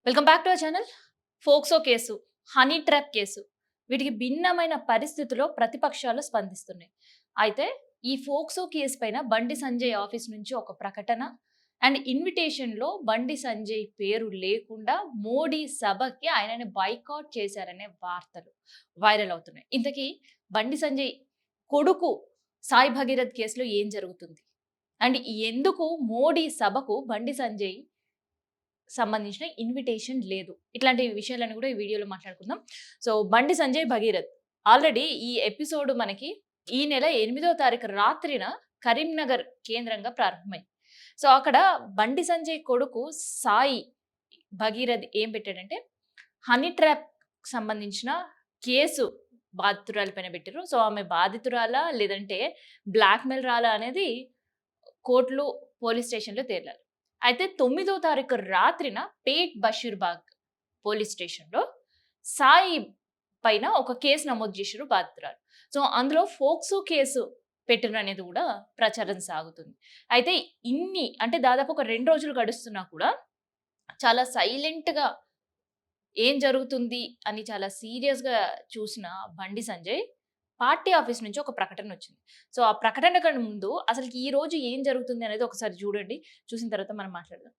Welcome back to our channel. POCSO case, honey trap case వీటికి భిన్నమైన పరిస్థితిలో ప్రతిపక్షాలు స్పందిస్తున్నాయి. అయితే ఈ ఫోక్సో కేసు పైన బండి సంజయ్ ఆఫీస్ నుంచి ఒక ప్రకటన అండ్ ఇన్విటేషన్‌లో బండి సంజయ్ పేరు లేకుండా మోడీ సభకి ఆయనని బాయ్‌కాట్ చేశారనే వార్తలు వైరల్ అవుతున్నాయి. ఇంతకీ బండి సంజయ్ కొడుకు సాయి భగీరథ్ కేసులో ఏం జరుగుతుంది? అండ్ ఎందుకు మోడీ సభకు బండి సంజయ్ సంబంధించిన ఇన్విటేషన్ లేదు. ఇట్లాంటి విషయాలను కూడా ఈ వీడియోలో మాట్లాడుకుందాం. సో, బండి సంజయ్ భగీరథ్ ఆల్రెడీ ఈ ఎపిసోడ్ మనకి ఈ నెల 8వ తారీఖు రాత్రిన కరీంనగర్ కేంద్రంగా ప్రారంభమైంది. సో, అక్కడ బండి సంజయ్ కొడుకు సాయి భగీరథ్ ఏం పెట్టాడంటే హనీ ట్రాప్ సంబంధించిన కేసు బాధితురాలి పైన పెట్టిర్రు. సో, ఆమె బాధితురాలా లేదంటే బ్లాక్‌మెయిల్ రాలా అనేది కోర్టులు, పోలీస్ స్టేషన్‌లో తేలాలి. అయితే 9వ తారీఖు రాత్రిన పేట్ బషీర్బాగ్ పోలీస్ స్టేషన్‌లో సాయి పైన ఒక కేసు నమోదు చేసిర్రు బాధితురాలు. సో, అందులో ఫోక్సో కేసు పెట్టిర్రనేది కూడా ప్రచారం సాగుతుంది. అయితే ఇన్ని అంటే దాదాపు ఒక 2 రోజులు గడుస్తున్నా కూడా చాలా సైలెంట్‌గా ఏం జరుగుతుంది అని చాలా సీరియస్‌గా చూసిన బండి సంజయ్ పార్టీ ఆఫీస్ నుంచి ఒక ప్రకటనొచ్చింది. సో, ఆ ప్రకటన కన్నా ముందు అసలుకి ఈ రోజు ఏం జరుగుతుంది అనేది ఒకసారి చూడండి. చూసిన తర్వాత మనం మాట్లాడదాం.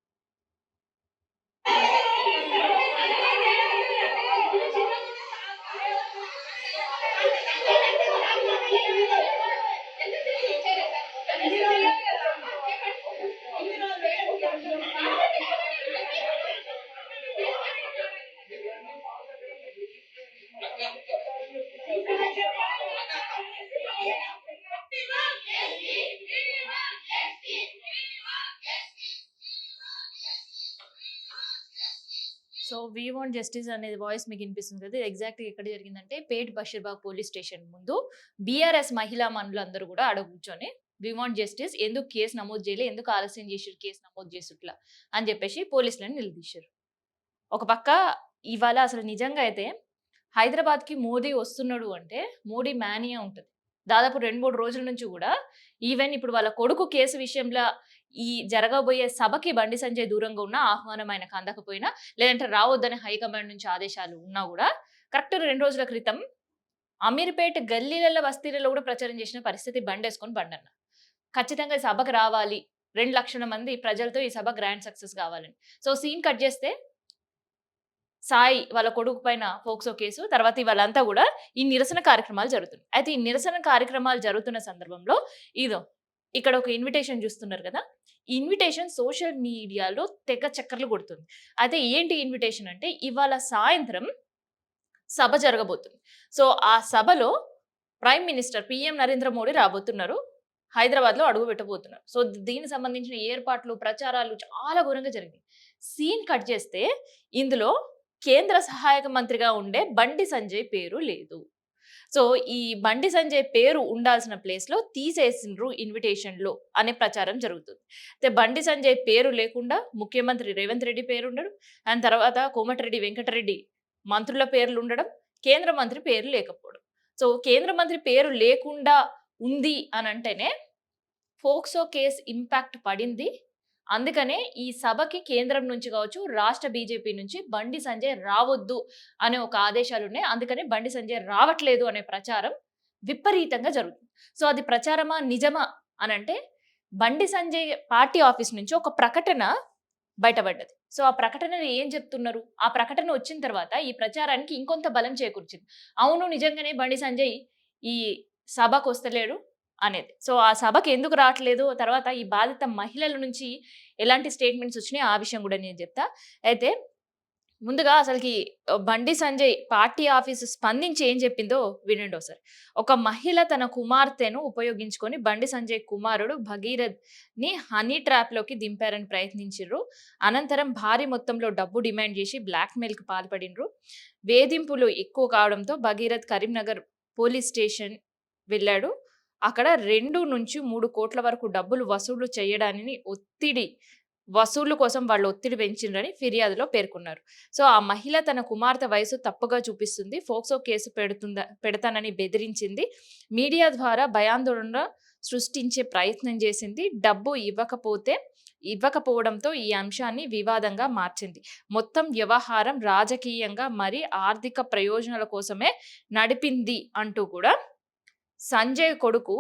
సో, వి వాంట్ జస్టిస్ అనేది వాయిస్ మీకు వినిపిస్తుంది కదా! ఎగ్జాక్ట్‌గా ఎక్కడ జరిగిందంటే పేట్ బషీర్బాగ్ పోలీస్ స్టేషన్ ముందు బీఆర్ఎస్ మహిళా మనులందరూ కూడా ఆడ కూర్చొని వి వాంట్ జస్టిస్, ఎందుకు కేసు నమోదు చేయలే, ఎందుకు ఆలస్యం చేసిర్రు కేసు నమోదు చేసుట్ల అని చెప్పేసి పోలీసులను నిలదీశారు. ఒక పక్క ఇవాళ అసలు నిజంగా అయితే హైదరాబాద్‌కి మోదీ వస్తున్నాడు అంటే మోడీ మేనియా ఉంటది. దాదాపు 2, 3 రోజుల నుంచి కూడా ఈవెన్ ఇప్పుడు వాళ్ళ కొడుకు కేసు విషయంలో ఈ జరగబోయే సభకి బండి సంజయ్ దూరంగా ఉన్నా, ఆహ్వానం ఆయనకు అందకపోయినా, లేదంటే రావద్దని హైకమాండ్ నుంచి ఆదేశాలు ఉన్నా కూడా కరెక్ట్ 2 రోజుల క్రితం అమీర్‌పేట్ గల్లీలలో, బస్తీలలో కూడా ప్రచారం చేసిన పరిస్థితి బండేసుకొని బండన్న. ఖచ్చితంగా ఈ సభకు రావాలి. 2,00,000 మంది ప్రజలతో ఈ సభ గ్రాండ్ సక్సెస్ కావాలని. సో, సీన్ కట్ చేస్తే సాయి వాళ్ళ కొడుకు పైన పోక్సో కేసు, తర్వాత వాళ్ళంతా కూడా ఈ నిరసన కార్యక్రమాలు జరుగుతున్నాయి. అయితే ఈ నిరసన కార్యక్రమాలు జరుగుతున్న సందర్భంలో ఇక్కడ ఒక ఇన్విటేషన్ చూస్తున్నారు కదా! ఈ ఇన్విటేషన్ సోషల్ మీడియాలో తెగ చక్కర్లు కొడుతుంది. అయితే ఏంటి ఇన్విటేషన్ అంటే ఇవాళ సాయంత్రం సభ జరగబోతుంది. సో, ఆ సభలో prime minister PM Narendra Modi రాబోతున్నారు. హైదరాబాద్‌లో అడుగు పెట్టబోతున్నారు. సో, దీనికి సంబంధించిన ఏర్పాట్లు, ప్రచారాలు చాలా ఘోరంగా జరిగినాయి. సీన్ కట్ చేస్తే ఇందులో కేంద్ర సహాయక మంత్రిగా ఉండే బండి సంజయ్ పేరు లేదు. సో, ఈ బండి సంజయ్ పేరు ఉండాల్సిన ప్లేస్‌లో తీసేసిండ్రు ఇన్విటేషన్‌లో అనే ప్రచారం జరుగుతుంది. అయితే బండి సంజయ్ పేరు లేకుండా ముఖ్యమంత్రి రేవంత్ రెడ్డి పేరుండడం, అండ్ తర్వాత కోమటిరెడ్డి వెంకటరెడ్డి మంత్రుల పేర్లుండడం, కేంద్ర మంత్రి పేరు లేకపోవడం. సో, కేంద్ర మంత్రి పేరు లేకుండా ఉంది అనంటేనే ఫోక్సో కేస్ ఇంపాక్ట్ పడింది. అందుకనే ఈ సభకి కేంద్రం నుంచి కావచ్చు, రాష్ట్ర బీజేపీ నుంచి బండి సంజయ్ రావొద్దు అనే ఒక ఆదేశాలున్నాయి. అందుకనే బండి సంజయ్ రావట్లేదు అనే ప్రచారం విపరీతంగా జరుగుతుంది. సో, అది ప్రచారమా? నిజమా? అనంటే బండి సంజయ్ పార్టీ ఆఫీస్ నుంచి ఒక ప్రకటన బయటపడ్డది. సో, ఆ ప్రకటనలో ఏం చెప్తున్నారు? ఆ ప్రకటన వచ్చిన తర్వాత ఈ ప్రచారానికి ఇంకొంత బలం చేకూర్చింది. అవును, నిజంగానే బండి సంజయ్ ఈ సభకొస్తలేడు అనేది. సో, ఆ సభకి ఎందుకు రావట్లేదు, తర్వాత ఈ బాధిత మహిళల నుంచి ఎలాంటి స్టేట్‌మెంట్స్ వచ్చినాయి ఆ విషయం గూడా నేను జెప్తా. అయితే ముందుగా అసలకి బండి సంజయ్ పార్టీ ఆఫీస్ స్పందించి ఏం చెప్పిందో వినండి ఒకసారి. ఒక మహిళ తన కుమార్తెను ఉపయోగించుకొని బండి సంజయ్ కుమారుడు భగీరథ్‌ని హనీ ట్రాప్‌లోకి దింపారని ప్రయత్నించిర్రు. అనంతరం భారీ మొత్తంలో డబ్బు డిమాండ్ చేసి బ్లాక్‌మెయిల్‌కి పాల్పడిండ్రు. వేధింపులు ఎక్కువ కావడంతో భగీరథ్ కరీంనగర్ పోలీస్ స్టేషన్ వెళ్ళాడు. అక్కడ 2-3 కోట్ల వరకు డబ్బులు వసూలు చేయడాన్ని వసూళ్లు కోసం వాళ్ళు ఒత్తిడి పెంచిండ్రని ఫిర్యాదులో పేర్కొన్నారు. సో, ఆ మహిళ తన కుమార్తె వయసు తప్పుగా చూపిస్తుంది, ఫోక్సో కేసు పెడతానని బెదిరించింది, మీడియా ద్వారా భయాందోళన సృష్టించే ప్రయత్నం చేసింది, డబ్బు ఇవ్వకపోతే ఇవ్వకపోవడంతో ఈ అంశాన్ని వివాదంగా మార్చింది. మొత్తం వ్యవహారం రాజకీయంగా మరి ఆర్థిక ప్రయోజనాల కోసమే నడిపింది అంటూ కూడా సంజయ్ కొడుకు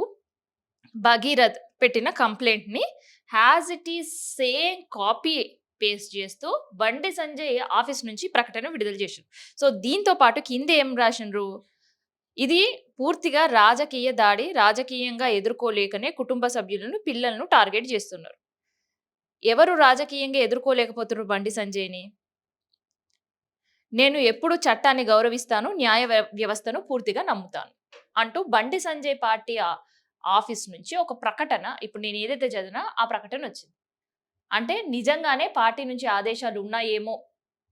భగీరథ్ పెట్టిన కంప్లైంట్‌ని as it is same copy paste చేస్తూ బండి సంజయ్ ఆఫీస్ నుంచి ప్రకటన విడుదల చేసిండ్రు. సో, దీంతో పాటు కింద ఏం రాసిండ్రు? ఇది పూర్తిగా రాజకీయ దాడి. రాజకీయంగా ఎదుర్కోలేకనే కుటుంబ సభ్యులను, పిల్లలను టార్గెట్ చేస్తున్నారు. ఎవరు రాజకీయంగా ఎదుర్కోలేకపోతున్నారు బండి సంజయ్‌ని? నేను ఎప్పుడు చట్టాన్ని గౌరవిస్తాను. న్యాయ వ్యవస్థను పూర్తిగా నమ్ముతాను. అంటూ బండి సంజయ్ పార్టీ ఆఫీస్ నుంచి ఒక ప్రకటన ఇప్పుడు నేను ఏదైతే చదివినా ఆ ప్రకటన వచ్చింది. అంటే నిజంగానే పార్టీ నుంచి ఆదేశాలు ఉన్నాయేమో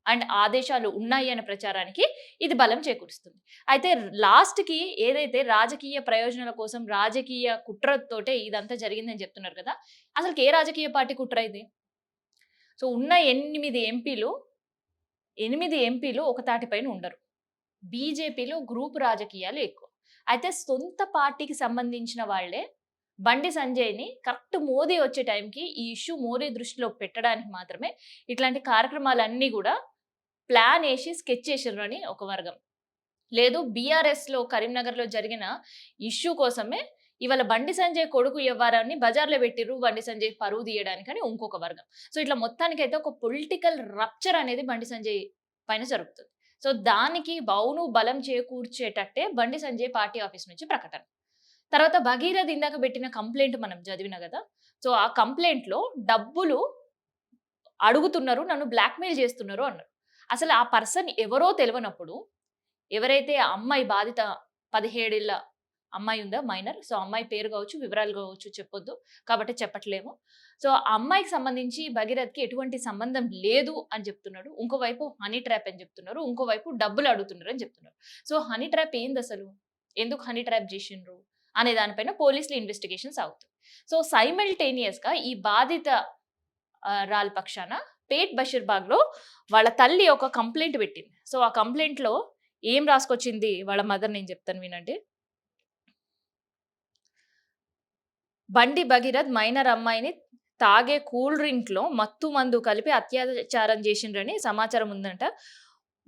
అండ్ ఆదేశాలు ఉన్నాయి అనే ప్రచారానికి ఇది బలం చేకూరుస్తుంది. అయితే లాస్ట్‌కి ఏదైతే రాజకీయ ప్రయోజనాల కోసం రాజకీయ కుట్రతోటే ఇదంతా జరిగిందని చెప్తున్నారు కదా! అసలుకి ఏ రాజకీయ పార్టీ కుట్ర ఇది? సో, ఉన్న 8 ఎంపీలు ఒక తాటిపైన ఉండరు. బీజేపీలో గ్రూప్ రాజకీయాలు ఎక్కువ. అయితే సొంత పార్టీకి సంబంధించిన వాళ్ళే బండి సంజయ్‌ని కరెక్ట్ మోదీ వచ్చే టైంకి ఈ ఇష్యూ మోదీ దృష్టిలో పెట్టడానికి మాత్రమే ఇట్లాంటి కార్యక్రమాలన్నీ గూడా ప్లాన్ ఏసి స్కెచ్ చేసిర్రని ఒక వర్గం. లేదు బీఆర్ఎస్‌లో కరీంనగర్‌లో జరిగిన ఇష్యూ కోసమే ఇవాళ బండి సంజయ్ కొడుకు వ్యవహారాన్ని బజార్‌లో పెట్టిర్రు. బండి సంజయ్ పరువు తీయడానికని ఇంకొక వర్గం. సో, ఇట్లా మొత్తానికైతే ఒక పొలిటికల్ రప్చర్ అనేది బండి సంజయ్ పైన జరుగుతుంది. సో, దానికి బలం చేకూర్చేటట్టే బండి సంజయ్ పార్టీ ఆఫీస్ నుంచి ప్రకటన. తర్వాత భగీరథ్ ఇందాక పెట్టిన కంప్లెయింట్ మనం చదివినా గదా! సో, ఆ కంప్లెయింట్‌లో డబ్బులు అడుగుతున్నారు. నన్ను బ్లాక్‌మెయిల్ చేస్తున్నారు అన్నారు. అసలు ఆ పర్సన్ ఎవరో తెలవనప్పుడు ఎవరైతే ఆ అమ్మాయి బాధిత 17 ఏళ్ల అమ్మాయి ఉందా మైనర్. సో, అమ్మాయి పేరు కావచ్చు, వివరాలు కావచ్చు చెప్పొద్దు. కాబట్టి చెప్పట్లేము. సో, ఆ అమ్మాయికి సంబంధించి భగీరథ్‌కి ఎటువంటి సంబంధం లేదు అని చెప్తున్నాడు. ఇంకోవైపు హనీ ట్రాప్ అని చెప్తున్నారు. ఇంకోవైపు డబ్బులు అడుగుతున్నారు అని చెప్తున్నారు. సో, హనీ ట్రాప్ ఏందసలు? ఎందుకు హనీ ట్రాప్ చేసిండ్రు? అనే దానిపైన పోలీసులు ఇన్వెస్టిగేషన్ సాగుతుంది. సో, సైమల్టేనియస్‌గా ఈ బాధిత రాలి పక్షాన పేట్ బషీర్బాగ్‌లో వాళ్ళ తల్లి ఒక కంప్లెయింట్ పెట్టింది. సో, ఆ కంప్లెయింట్‌లో ఏం రాసుకొచ్చింది వాళ్ళ మదర్ నేను చెప్తాను వినండి. బండి భగీరథ్ మైనర్ అమ్మాయిని తాగే కూల్ డ్రింక్‌లో మత్తు మందు కలిపి అత్యాచారం చేసిండ్రని సమాచారం ఉందంట.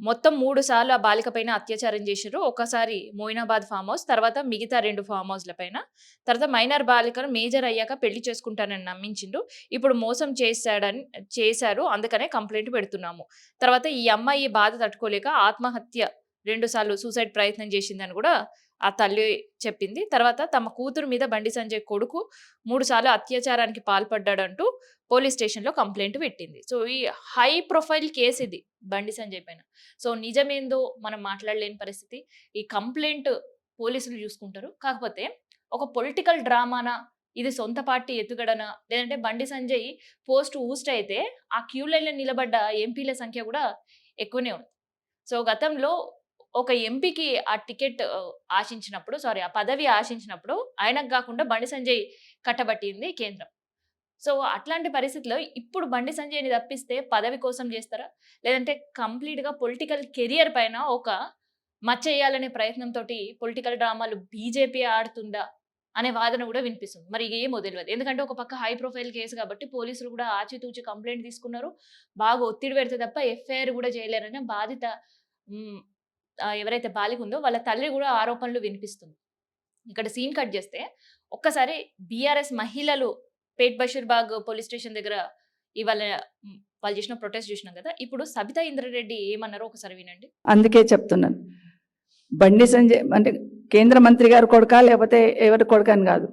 మొత్తం 3 సార్లు ఆ బాలిక పైన అత్యాచారం చేసిర్రు. ఒకసారి మోయినాబాద్ ఫార్మ్ హౌస్, తర్వాత మిగతా 2 ఫార్మ్ హౌస్‌ల పైన. తర్వాత మైనర్ బాలికను మేజర్ అయ్యాక పెళ్లి చేసుకుంటానని నమ్మించిండు. ఇప్పుడు మోసం చేశారు. అందుకనే కంప్లెయింట్ పెడుతున్నాము. తర్వాత ఈ అమ్మాయి బాధ తట్టుకోలేక ఆత్మహత్య 2 సార్లు సూసైడ్ ప్రయత్నం చేసిందని కూడా ఆ తల్లి చెప్పింది. తర్వాత తమ కూతురు మీద బండి సంజయ్ కొడుకు 3 సార్లు అత్యాచారానికి పాల్పడ్డాడంటూ పోలీస్ స్టేషన్‌లో కంప్లెయింట్ పెట్టింది. సో, ఈ హై ప్రొఫైల్ కేస్ ఇది బండి సంజయ్ పైన. సో, నిజమేందో మనం మాట్లాడలేని పరిస్థితి. ఈ కంప్లెయింట్ పోలీసులు చూసుకుంటారు. కాకపోతే ఒక పొలిటికల్ డ్రామానా? ఇది సొంత పార్టీ ఎత్తుగడనా? లేదంటే బండి సంజయ్ పోస్ట్ ఊస్ట్ అయితే ఆ క్యూ లైన్‌లో నిలబడ్డ ఎంపీల సంఖ్య కూడా ఎక్కువనే ఉంది. సో, గతంలో ఒక ఎంపీకి ఆ టికెట్ ఆ పదవి ఆశించినప్పుడు ఆయనకు గాకుండా బండి సంజయ్ కట్టబట్టింది కేంద్రం. సో, అట్లాంటి పరిస్థితిలో ఇప్పుడు బండి సంజయ్‌ని తప్పిస్తే పదవి కోసం జేస్తారా? లేదంటే కంప్లీట్‌గా పొలిటికల్ కెరియర్ పైన ఒక మచ్చేయాలనే ప్రయత్నంతోటి పొలిటికల్ డ్రామాలు బీజేపీ ఆడుతుందా? అనే వాదన గూడా వినిపిస్తుంది. మరి ఏమో తెలవదు. ఎందుకంటే ఒక పక్క హై ప్రొఫైల్ కేస్ కాబట్టి పోలీసులు గూడా ఆచితూచి కంప్లెయింట్ తీసుకున్నారు. బాగా ఒత్తిడి పెడితే తప్ప ఎఫ్ఐఆర్ గూడా చేయలేరని బాధిత హ్మ్. ఎవరైతే బాలిక ఉందో వాళ్ళ తల్లి గూడా ఆరోపణలు వినిపిస్తుంది. ఇక్కడ సీన్ కట్ జేస్తే ఒక్కసారి బీఆర్ఎస్ మహిళలు పేట్ బషీర్బాగ్ పోలీస్ స్టేషన్ దగ్గర ఇవాళ వాళ్ళు చేసిన ప్రొటెస్ట్ చూసినాం కదా! ఇప్పుడు సబితా ఇంద్రారెడ్డి ఏమన్నారో ఒకసారి వినండి. అందుకే చెప్తున్నాను. బండి సంజయ్ అంటే కేంద్ర మంత్రి గారు కొడుకా లేకపోతే ఎవరి కొడుకా అని కాదు.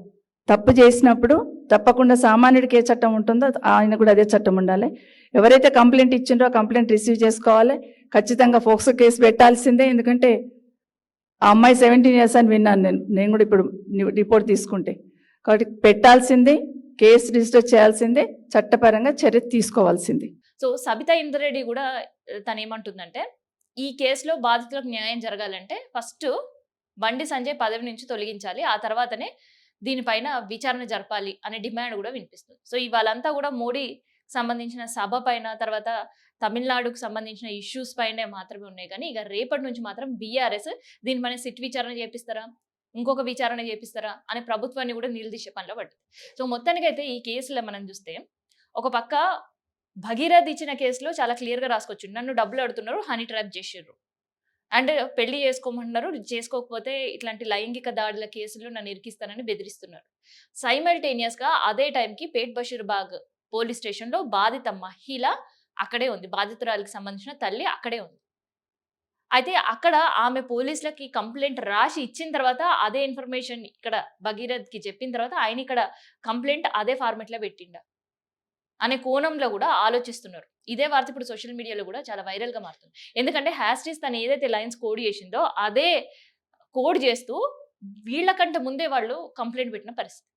తప్పు చేసినప్పుడు తప్పకుండా సామాన్యుడికి ఏ చట్టం ఉంటుందో ఆయన కూడా అదే చట్టం ఉండాలి. ఎవరైతే కంప్లైంట్ ఇచ్చిండ్రో కంప్లైంట్ రిసీవ్ చేసుకోవాలి. ఖచ్చితంగా ఫోక్సో కేసు పెట్టాల్సిందే. ఎందుకంటే ఆ అమ్మాయి 17 years అని విన్నాను నేను కూడా ఇప్పుడు రిపోర్ట్ తీసుకుంటే. కాబట్టి పెట్టాల్సిందే, కేసు రిజిస్టర్ చేయాల్సిందే, చట్టపరంగా చర్య తీసుకోవాల్సింది. సో, సబితా ఇంద్రారెడ్డి కూడా తనేమంటుందంటే ఈ కేసులో బాధితులకు న్యాయం జరగాలంటే ఫస్ట్ బండి సంజయ్ పదవి నుంచి తొలగించాలి. ఆ తర్వాతనే దీనిపైన విచారణ జరపాలి అనే డిమాండ్ కూడా వినిపిస్తుంది. సో, ఇవాళంతా కూడా మోడీ సంబంధించిన సభ పైన, తర్వాత తమిళనాడుకు సంబంధించిన ఇష్యూస్ పైనే మాత్రమే ఉన్నాయి కానీ, ఇక రేపటి నుంచి మాత్రం బీఆర్ఎస్ దీనిపైన సిట్ విచారణ చేపిస్తారా? ఇంకొక విచారణ చేపిస్తారా? అనే ప్రభుత్వాన్ని కూడా నిలదీసే పనిలో పడ్డది. సో, మొత్తానికైతే ఈ కేసులో మనం చూస్తే ఒక పక్క భగీరథ్ ఇచ్చిన కేసులో చాలా క్లియర్‌గా రాసుకొచ్చిండు. నన్ను డబ్బులు అడుగుతున్నారు, హనీ ట్రాప్ చేషిర్రు. అండ్ పెళ్లి చేసుకోమంటున్నారు. చేసుకోకపోతే ఇట్లాంటి లైంగిక దాడుల కేసులు నన్ను ఇరికిస్తానని బెదిరిస్తున్నారు. సైమల్టేనియస్‌గా అదే టైంకి పేట్ బషీర్బాగ్ పోలీస్ స్టేషన్‌లో బాధిత మహిళ అక్కడే ఉంది. బాధితురాలికి సంబంధించిన తల్లి అక్కడే ఉంది. అయితే అక్కడ ఆమె పోలీసులకి కంప్లెయింట్ రాసి ఇచ్చిన తర్వాత అదే ఇన్ఫర్మేషన్ ఇక్కడ భగీరథ్‌కి చెప్పిన తర్వాత ఆయన ఇక్కడ కంప్లెయింట్ అదే ఫార్మాట్‌లో పెట్టిండా అనే కోణంలో గూడా ఆలోచిస్తున్నారు. ఇదే వార్త ఇప్పుడు సోషల్ మీడియాలో గూడా చాలా వైరల్‌గా మారుతుంది. ఎందుకంటే హ్యాస్టీస్ తను ఏదైతే లైన్స్ కోడ్ చేసిందో అదే కోడ్ చేస్తూ వీళ్ళకంటే ముందే వాళ్ళు కంప్లెయింట్ పెట్టిన పరిస్థితి.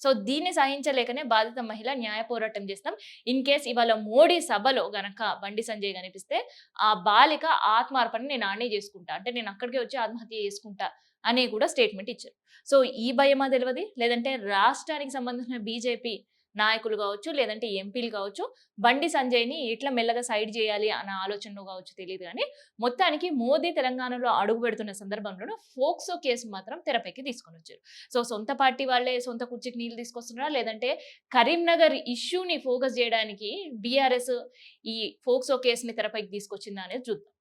సో దీన్ని సహించలేకనే బాధిత మహిళ న్యాయ పోరాటం చేస్తాం. ఇన్ కేస్ ఇవాళ మోడీ సభలో గనక బండి సంజయ్ కనిపిస్తే ఆ బాలిక ఆత్మార్పణ నేను ఆడనే చేసుకుంటా. అంటే నేను అక్కడికే వచ్చి ఆత్మహత్య చేసుకుంటా అని కూడా స్టేట్మెంట్ ఇచ్చారు. సో ఈ భయమా తెలవది. లేదంటే రాష్ట్రానికి సంబంధించిన బీజేపీ నాయకులు కావచ్చు, లేదంటే ఎంపీలు కావచ్చు, బండి సంజయ్‌ని ఎట్లా మెల్లగా సైడ్ చేయాలి అన్న ఆలోచనలో కావచ్చు తెలీదు గానీ, మొత్తానికి మోదీ తెలంగాణలో అడుగుపెడుతున్న సందర్భంలోనే ఫోక్సో కేసు మాత్రం తెరపైకి తీసుకొనొచ్చారు. సో సొంత పార్టీ వాళ్ళే సొంత కుర్చీకి నీళ్లు తీసుకొస్తున్నారా? లేదంటే కరీంనగర్ ఇష్యూని ఫోకస్ చేయడానికి బీఆర్ఎస్ ఈ ఫోక్సో కేసుని తెరపైకి తీసుకొచ్చిందా అనేది చూద్దాం.